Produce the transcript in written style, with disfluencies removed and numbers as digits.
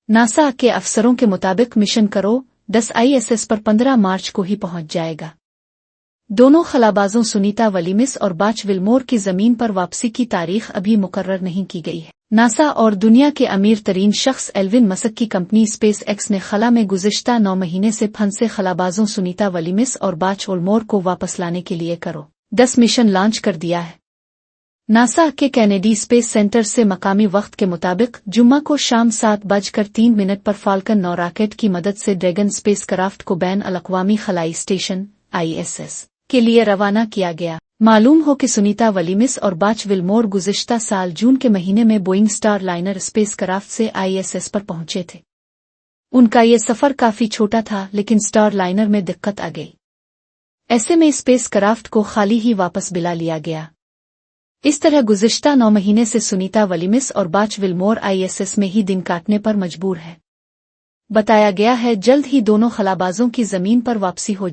NASA के अफसरों के मुताबिक मिशन करो 10 ISS पर 15 मार्च को ही पहुंच जाएगा। दोनों खलाबाजों सुनीता विलियम्स और बच विल्मोर की जमीन पर वापसी की तारीख अभी मुकर्रर नहीं की गई है। नासा और दुनिया के अमीर तरीन शख्स एल्विन मस्क की कंपनी स्पेस एक्स ने खला में गुज़िश्ता 9 महीने से फंसे खलाबाजों सुनीता विलियम्स और बच विल्मोर को वापस लाने के लिए करो 10 मिशन लॉन्च कर दिया है। नासा के कैनेडी स्पेस सेंटर से मकामी वक्त के मुताबिक जुम्मा को शाम 7:03 पर फाल्कन 9 रॉकेट की मदद से ड्रैगन स्पेस क्राफ्ट को बैन अल-अक़वामी खलाई स्टेशन ISS के लिए रवाना किया गया। मालूम हो कि सुनीता विलियम्स और बच विल्मोर गुज़िश्ता साल जून के महीने में Boeing star liner space craft से ISS पर पहुंचे थे। उनका ये सफ़र काफ़ी छोटा था, लेकिन स्टार लाइनर में दिक्कत आ गई। ऐसे में स्पेस क्राफ्ट को खाली ही वापस बुला लिया गया। इस तरह गुज़िश्ता 9 महीने से सुनीता विलियम्स और बच विल्मोर ISS में ही दिन काटने पर मजबूर है। बताया गया है जल्द ही दोनों खलाबाजों की जमीन पर वापसी हो